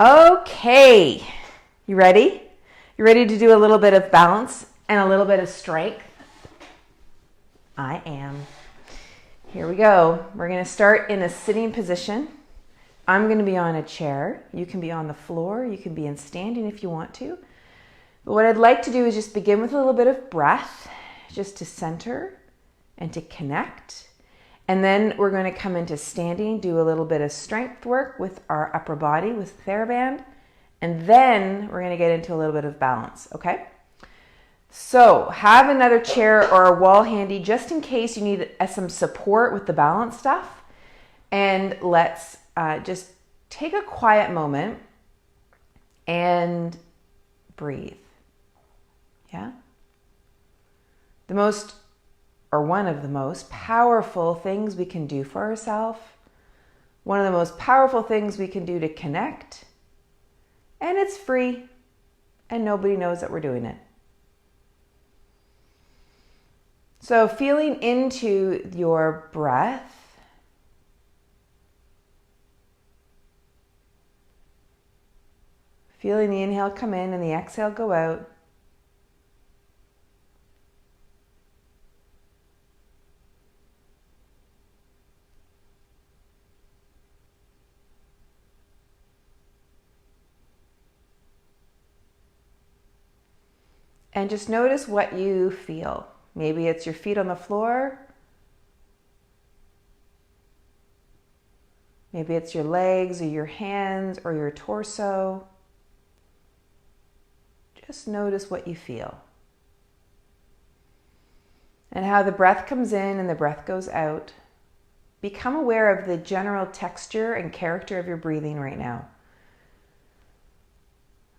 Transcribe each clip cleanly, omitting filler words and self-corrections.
Okay, you ready? You ready to do a little bit of balance and a little bit of strength? I am. Here we go. We're going to start in a sitting position. I'm going to be on a chair. You can be on the floor. You can be in standing if you want to. But what I'd like to do is just begin with a little bit of breath, just to center and to connect. And then we're going to come into standing, do a little bit of strength work with our upper body with theraband. And then we're going to get into a little bit of balance, okay? So have another chair or a wall handy just in case you need some support with the balance stuff. And let's just take a quiet moment and breathe. Yeah? One of the most powerful things we can do for ourselves, one of the most powerful things we can do to connect, and it's free and nobody knows that we're doing it. So feeling into your breath, feeling the inhale come in and the exhale go out. And just notice what you feel. Maybe it's your feet on the floor. Maybe it's your legs or your hands or your torso. Just notice what you feel. And how the breath comes in and the breath goes out. Become aware of the general texture and character of your breathing right now.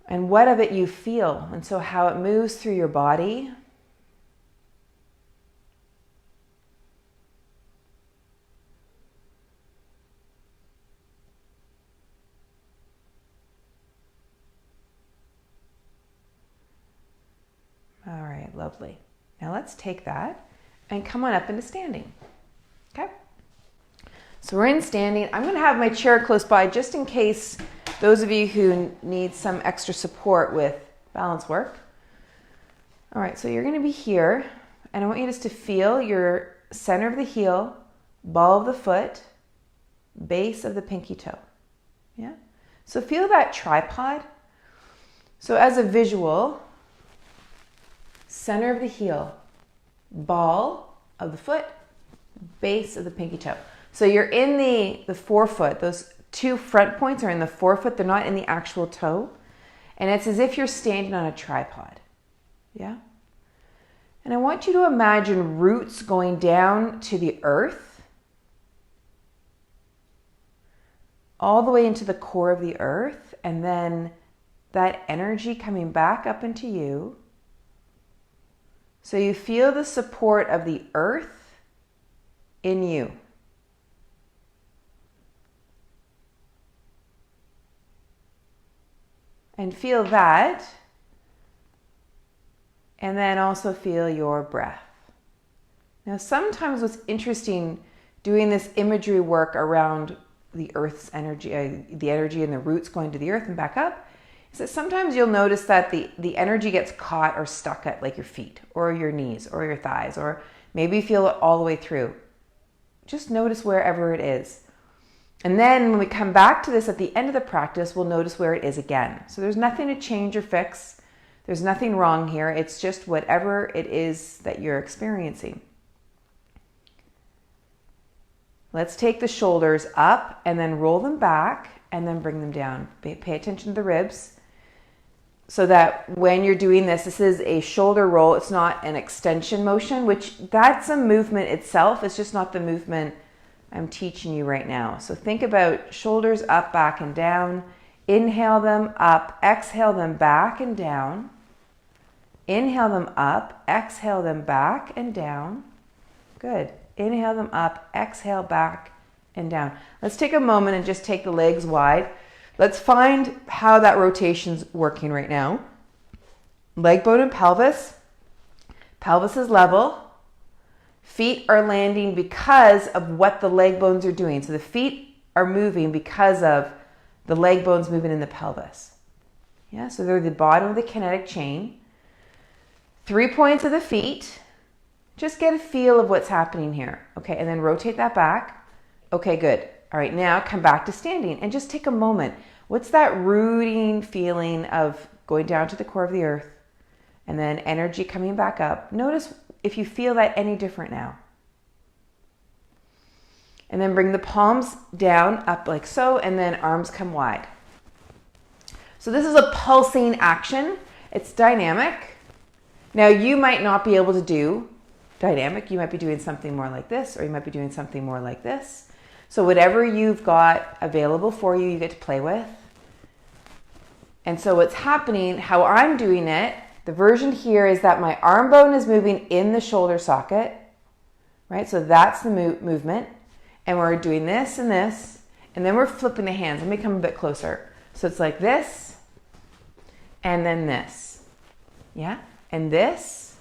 And what of it you feel, and so how it moves through your body. All right, lovely. Now let's take that and come on up into standing. Okay? So we're in standing. I'm going to have my chair close by just in case those of you who need some extra support with balance work. All right, so you're going to be here, and I want you just to feel your center of the heel, ball of the foot, base of the pinky toe. Yeah? So feel that tripod. So as a visual, center of the heel, ball of the foot, base of the pinky toe. So you're in the forefoot. Those two front points are in the forefoot. They're not in the actual toe. And it's as if you're standing on a tripod. Yeah? And I want you to imagine roots going down to the earth, all the way into the core of the earth, and then that energy coming back up into you. So you feel the support of the earth in you. And feel that, and then also feel your breath. Now, sometimes what's interesting doing this imagery work around the earth's energy, the energy and the roots going to the earth and back up, is that sometimes you'll notice that the energy gets caught or stuck at like your feet or your knees or your thighs, or maybe you feel it all the way through. Just notice wherever it is. And then when we come back to this at the end of the practice, we'll notice where it is again. So there's nothing to change or fix. There's nothing wrong here. It's just whatever it is that you're experiencing. Let's take the shoulders up and then roll them back and then bring them down. Pay attention to the ribs so that when you're doing this, this is a shoulder roll. It's not an extension motion, which that's a movement itself. It's just not the movement I'm teaching you right now. So think about shoulders up, back, and down. Inhale them up, exhale them back and down. Inhale them up, exhale them back and down. Good. Inhale them up, exhale back and down. Let's take a moment and just take the legs wide. Let's find how that rotation's working right now. Leg bone and pelvis. Pelvis is level. Feet are landing because of what the leg bones are doing. So the feet are moving because of The leg bone's moving in the pelvis. Yeah, so they're the bottom of the kinetic chain. 3 points of the feet. Just get a feel of what's happening here. Okay, and then rotate that back. Okay, good. All right, now come back to standing and just take a moment. What's that rooting feeling of going down to the core of the earth and then energy coming back up? Notice if you feel that any different now. And then bring the palms down, up like so, and then arms come wide. So this is a pulsing action. It's dynamic. Now you might not be able to do dynamic. You might be doing something more like this, or you might be doing something more like this. So whatever you've got available for you, you get to play with. And so what's happening, how I'm doing it, the version here is that my arm bone is moving in the shoulder socket, right? So that's the movement. And we're doing this, and then we're flipping the hands. Let me come a bit closer. So it's like this, and then this, yeah? And this,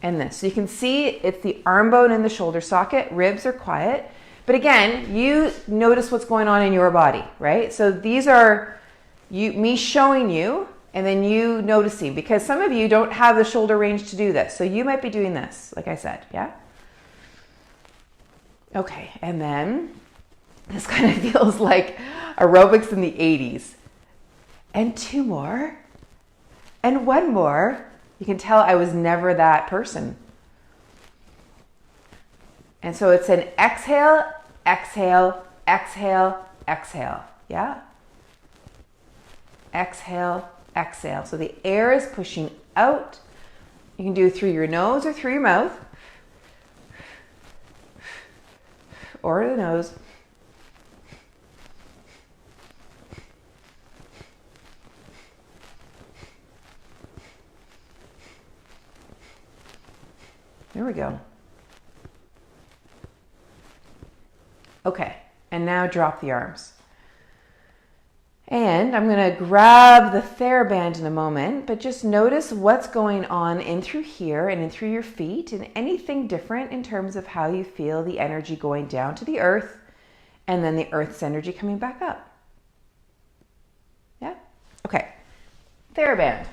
and this. So you can see it's the arm bone in the shoulder socket. Ribs are quiet. But again, you notice what's going on in your body, right? So these are me showing you, and then you noticing, because some of you don't have the shoulder range to do this. So you might be doing this, like I said, yeah? Okay, and then this kind of feels like aerobics in the 80s. And 2 more, and 1 more. You can tell I was never that person. And so it's an exhale, exhale, exhale, exhale, yeah? Exhale, exhale. So the air is pushing out. You can do it through your nose or through your mouth. Or the nose. There we go. Okay, and now drop the arms. And I'm going to grab the theraband in a moment, but just notice what's going on in through here and in through your feet, and anything different in terms of how you feel the energy going down to the earth and then the earth's energy coming back up. Yeah? Okay. Theraband.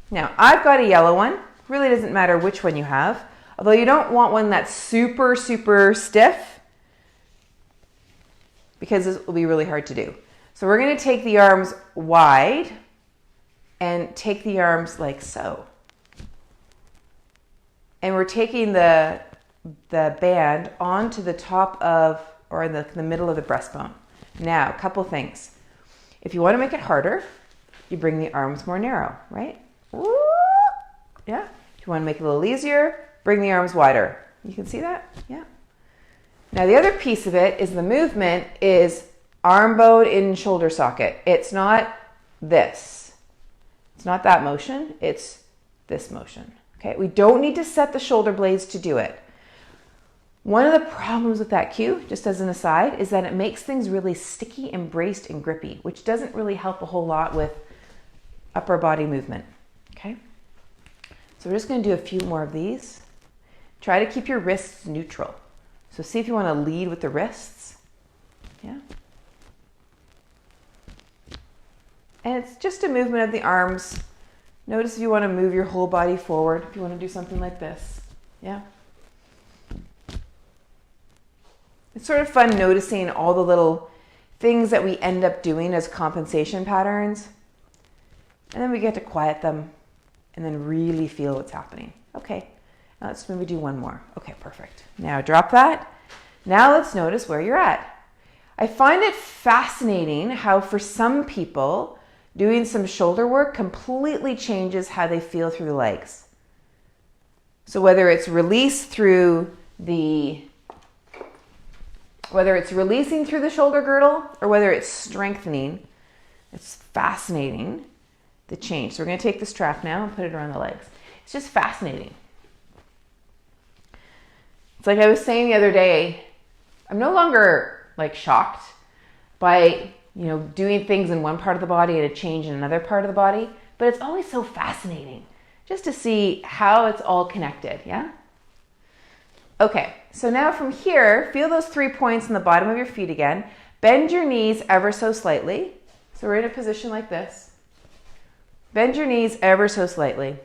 Now, I've got a yellow one. Really doesn't matter which one you have, although you don't want one that's super, super stiff, because this will be really hard to do. So we're going to take the arms wide and take the arms like so. And we're taking the band onto the top of, or in the middle of the breastbone. Now, a couple things. If you want to make it harder, you bring the arms more narrow, right? Yeah. If you want to make it a little easier, bring the arms wider. You can see that? Yeah. Now the other piece of it is the movement is arm bone in shoulder socket. It's not this. It's not that motion. It's this motion. Okay. We don't need to set the shoulder blades to do it. One of the problems with that cue, just as an aside, is that it makes things really sticky and braced and grippy, which doesn't really help a whole lot with upper body movement. Okay. So we're just going to do a few more of these. Try to keep your wrists neutral. So see if you want to lead with the wrists. Yeah. And it's just a movement of the arms. Notice if you want to move your whole body forward, if you want to do something like this. Yeah. It's sort of fun noticing all the little things that we end up doing as compensation patterns. And then we get to quiet them and then really feel what's happening. Okay. Now let's maybe do 1 more. Okay, perfect. Now drop that. Now let's notice where you're at. I find it fascinating how for some people, doing some shoulder work completely changes how they feel through the legs. So whether it's releasing through the shoulder girdle or whether it's strengthening, it's fascinating, the change. So we're going to take the strap now and put it around the legs. It's just fascinating. It's like I was saying the other day, I'm no longer like shocked by, doing things in one part of the body and a change in another part of the body, but it's always so fascinating just to see how it's all connected, yeah? Okay, so now from here, feel those 3 points in the bottom of your feet again. Bend your knees ever so slightly. So we're in a position like this. Bend your knees ever so slightly.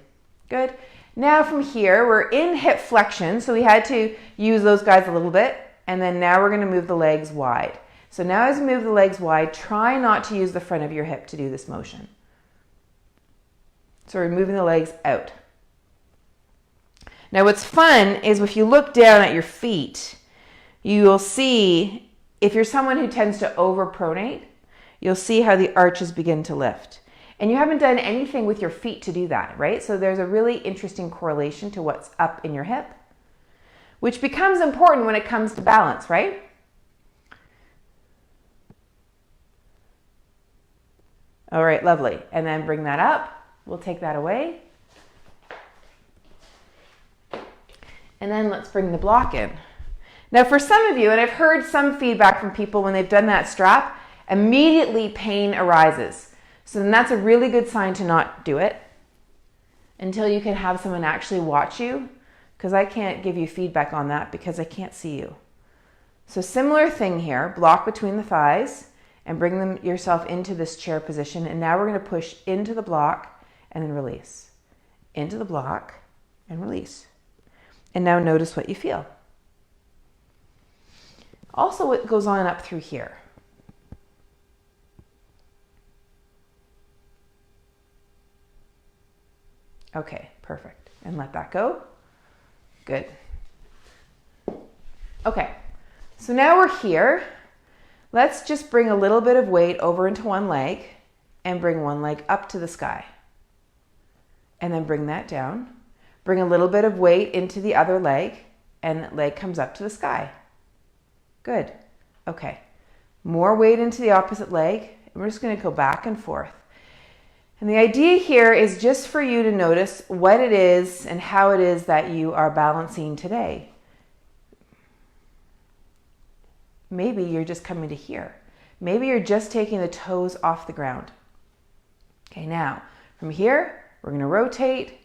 Good. Now from here, we're in hip flexion, so we had to use those guys a little bit, and then now we're going to move the legs wide. So now as you move the legs wide, try not to use the front of your hip to do this motion. So we're moving the legs out. Now what's fun is if you look down at your feet, you will see, if you're someone who tends to overpronate, you'll see how the arches begin to lift. And you haven't done anything with your feet to do that, right? So there's a really interesting correlation to what's up in your hip, which becomes important when it comes to balance, right? All right, lovely. And then bring that up. We'll take that away. And then let's bring the block in. Now for some of you, and I've heard some feedback from people when they've done that strap, immediately pain arises. So then that's a really good sign to not do it until you can have someone actually watch you, because I can't give you feedback on that because I can't see you. So similar thing here, block between the thighs and bring yourself into this chair position. And now we're going to push into the block and then release. Into the block and release. And now notice what you feel. Also what goes on up through here. Okay, perfect. And let that go. Good. Okay, so now we're here. Let's just bring a little bit of weight over into one leg and bring one leg up to the sky. And then bring that down. Bring a little bit of weight into the other leg and that leg comes up to the sky. Good. Okay, more weight into the opposite leg. And we're just going to go back and forth. And the idea here is just for you to notice what it is and how it is that you are balancing today. Maybe you're just coming to here. Maybe you're just taking the toes off the ground. Okay, now from here, we're going to rotate,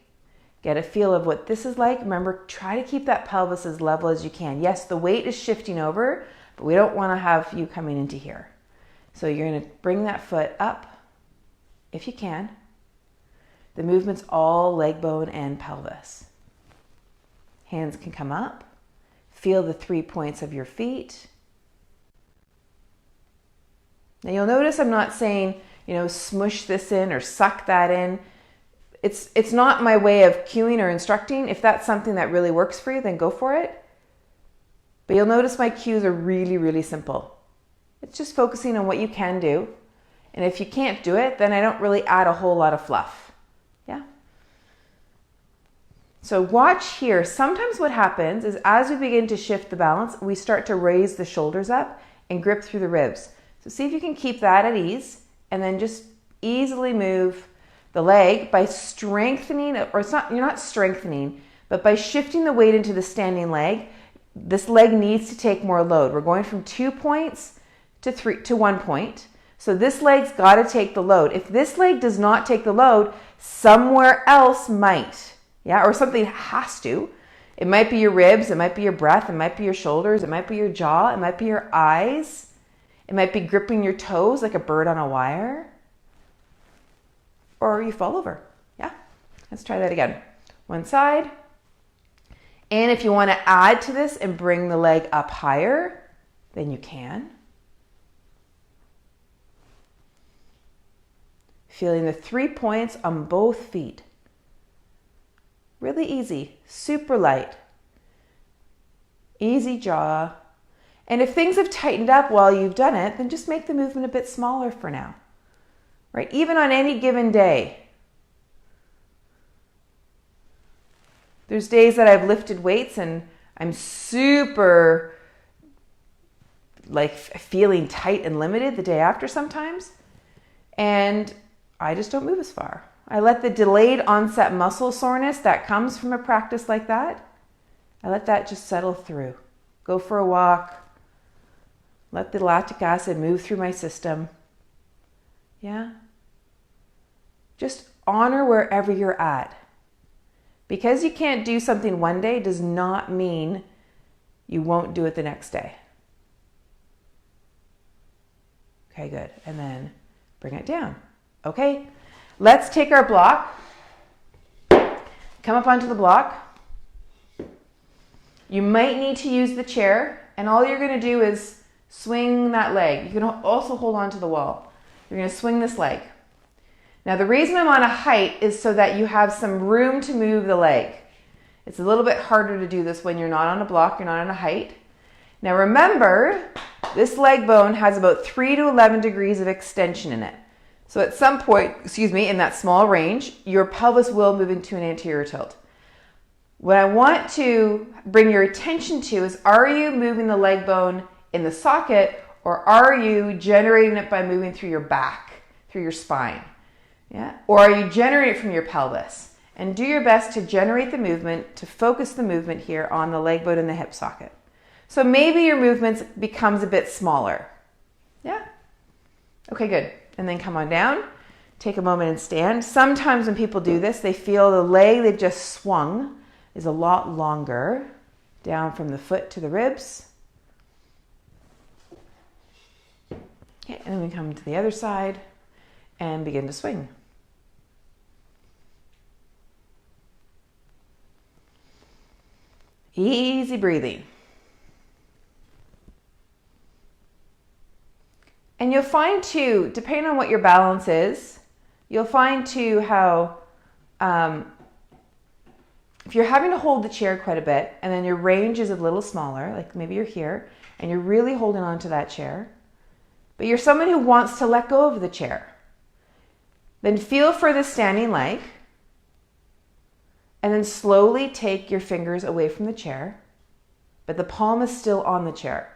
get a feel of what this is like. Remember, try to keep that pelvis as level as you can. Yes, the weight is shifting over, but we don't want to have you coming into here. So you're going to bring that foot up. If you can. The movement's all leg bone and pelvis. Hands can come up. Feel the 3 points of your feet. Now you'll notice I'm not saying, smush this in or suck that in. It's not my way of cueing or instructing. If that's something that really works for you, then go for it. But you'll notice my cues are really, really simple. It's just focusing on what you can do. And if you can't do it, then I don't really add a whole lot of fluff. Yeah? So watch here. Sometimes what happens is as we begin to shift the balance, we start to raise the shoulders up and grip through the ribs. So see if you can keep that at ease and then just easily move the leg by strengthening, or you're not strengthening, but by shifting the weight into the standing leg. This leg needs to take more load. We're going from 2 points to 1 point. So this leg's got to take the load. If this leg does not take the load, somewhere else might. Yeah, or something has to. It might be your ribs, it might be your breath, it might be your shoulders, it might be your jaw, it might be your eyes. It might be gripping your toes like a bird on a wire. Or you fall over. Yeah, let's try that again. One side. And if you want to add to this and bring the leg up higher, then you can. Feeling the 3 points on both feet. Really easy, super light. Easy jaw. And if things have tightened up while you've done it, then just make the movement a bit smaller for now. Right? Even on any given day. There's days that I've lifted weights and I'm super feeling tight and limited the day after sometimes. And I just don't move as far. I let the delayed onset muscle soreness that comes from a practice like that, I let that just settle through. Go for a walk. Let the lactic acid move through my system. Yeah? Just honor wherever you're at. Because you can't do something one day does not mean you won't do it the next day. Okay, good. And then bring it down. Okay, let's take our block. Come up onto the block. You might need to use the chair, and all you're going to do is swing that leg. You can also hold on to the wall. You're going to swing this leg. Now, the reason I'm on a height is so that you have some room to move the leg. It's a little bit harder to do this when you're not on a block, you're not on a height. Now, remember, this leg bone has about 3 to 11 degrees of extension in it. So at some point, in that small range, your pelvis will move into an anterior tilt. What I want to bring your attention to is, are you moving the leg bone in the socket, or are you generating it by moving through your back, through your spine? Yeah? Or are you generating it from your pelvis? And do your best to generate the movement, to focus the movement here on the leg bone and the hip socket. So maybe your movement becomes a bit smaller. Yeah? Okay, good. And then come on down. Take a moment and stand. Sometimes when people do this, they feel the leg they've just swung is a lot longer, down from the foot to the ribs. Okay, and then we come to the other side and begin to swing. Easy breathing. And you'll find too, depending on what your balance is, you'll find too how, if you're having to hold the chair quite a bit and then your range is a little smaller, like maybe you're here and you're really holding on to that chair, but you're someone who wants to let go of the chair, then feel for the standing leg and then slowly take your fingers away from the chair, but the palm is still on the chair.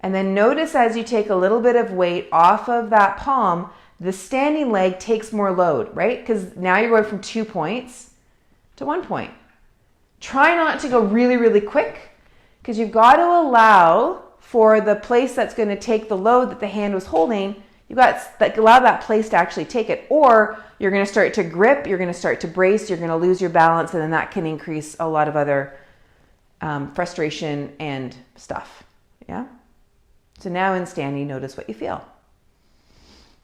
And then notice as you take a little bit of weight off of that palm, the standing leg takes more load, right? Because now you're going from 2 points to 1 point. Try not to go really, really quick, because you've got to allow for the place that's going to take the load that the hand was holding, you've got to allow that place to actually take it, or you're going to start to grip, you're going to start to brace, you're going to lose your balance, and then that can increase a lot of other frustration and stuff. Yeah? So now in standing, notice what you feel.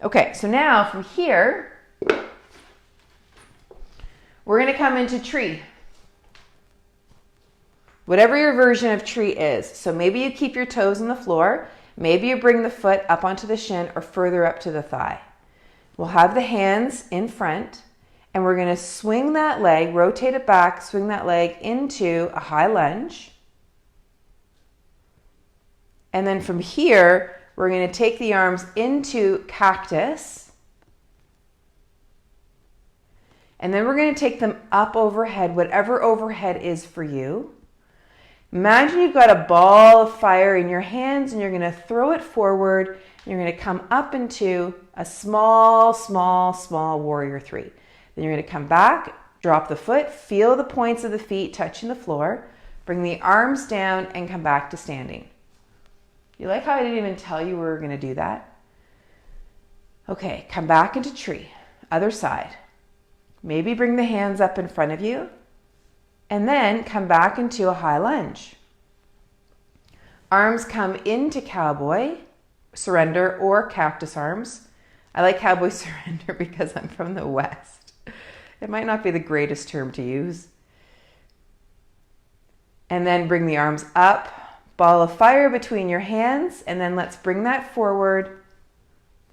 Okay, so now from here, we're going to come into tree. Whatever your version of tree is. So maybe you keep your toes on the floor. Maybe you bring the foot up onto the shin or further up to the thigh. We'll have the hands in front, and we're going to swing that leg, rotate it back, swing that leg into a high lunge. And then from here, we're going to take the arms into cactus. And then we're going to take them up overhead, whatever overhead is for you. Imagine you've got a ball of fire in your hands and you're going to throw it forward. And you're going to come up into a small, small, small warrior three. Then you're going to come back, drop the foot, feel the points of the feet touching the floor, bring the arms down and come back to standing. You like how I didn't even tell you we were going to do that? Okay, come back into tree, other side. Maybe bring the hands up in front of you and then come back into a high lunge. Arms come into cowboy, surrender, or cactus arms. I like cowboy surrender because I'm from the West. It might not be the greatest term to use. And then bring the arms up. Ball of fire between your hands, and then let's bring that forward.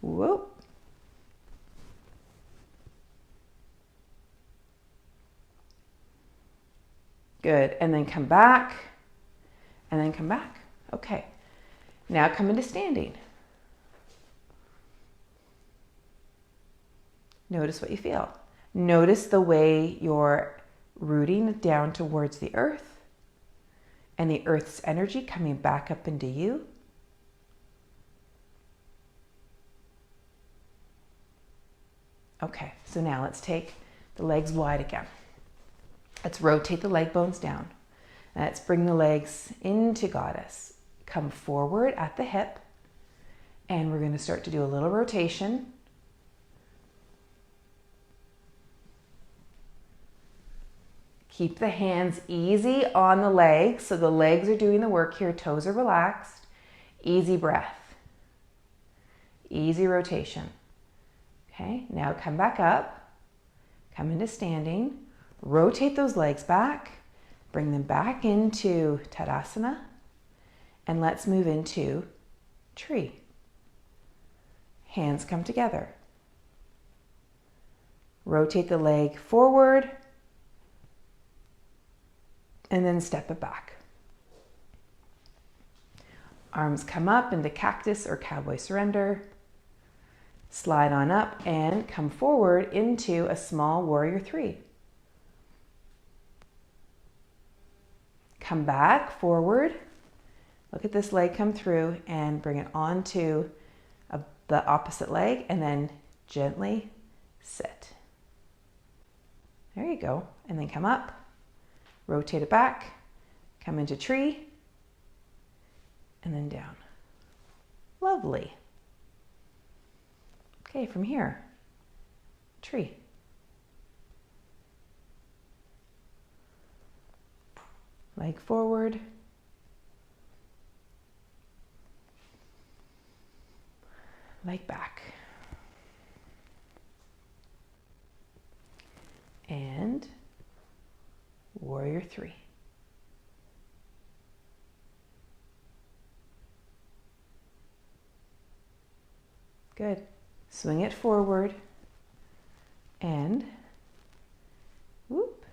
Whoop. Good, and then come back, and then come back. Okay, now come into standing. Notice what you feel. Notice the way you're rooting down towards the earth. And the earth's energy coming back up into you. Okay, so now let's take the legs wide again. Let's rotate the leg bones down. Let's bring the legs into goddess. Come forward at the hip. And we're going to start to do a little rotation. Keep the hands easy on the legs, so the legs are doing the work here, toes are relaxed. Easy breath. Easy rotation. Okay, now come back up, come into standing, rotate those legs back, bring them back into Tadasana, and let's move into tree. Hands come together. Rotate the leg forward, and then step it back. Arms come up into cactus or cowboy surrender. Slide on up and come forward into a small warrior three. Come back forward. Look at this leg come through and bring it onto the opposite leg and then gently sit. There you go. And then come up, rotate it back, come into tree, and then down. Lovely. Okay, from here, tree. Leg forward. Leg back. And warrior three. Good. Swing it forward and whoop.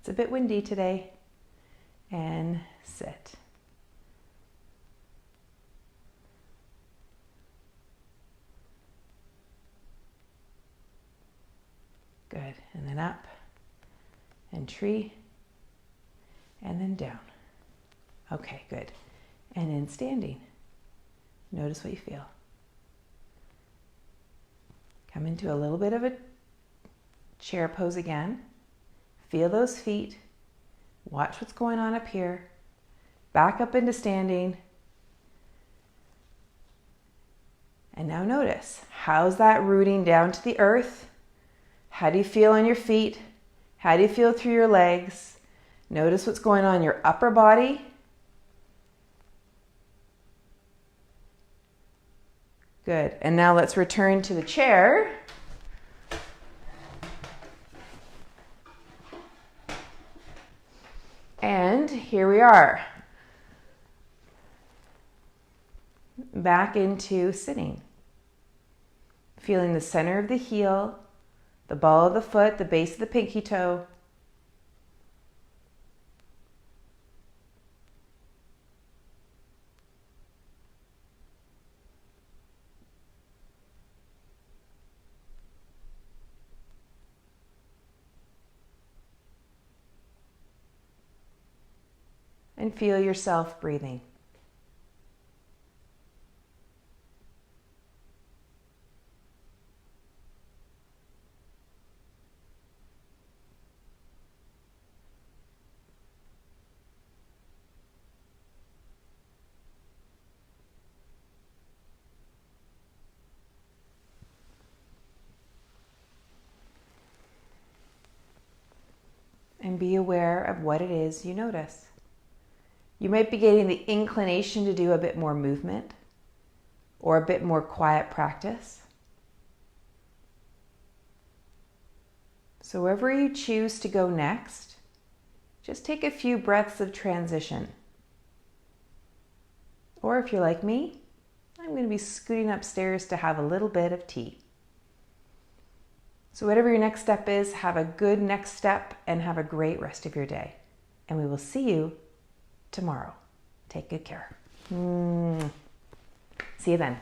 It's a bit windy today. And sit. Good. And then up and tree and then down. Okay, good. And in standing, notice what you feel. Come into a little bit of a chair pose again. Feel those feet. Watch what's going on up here. Back up into standing. And now notice, how's that rooting down to the earth? How do you feel on your feet? How do you feel through your legs? Notice what's going on in your upper body. Good. And now let's return to the chair. And here we are. Back into sitting. Feeling the center of the heel, the ball of the foot, the base of the pinky toe. And feel yourself breathing. And be aware of what it is you notice. You might be getting the inclination to do a bit more movement or a bit more quiet practice. So wherever you choose to go next, just take a few breaths of transition. Or if you're like me, I'm going to be scooting upstairs to have a little bit of tea. So whatever your next step is, have a good next step and have a great rest of your day. And we will see you tomorrow. Take good care. See you then.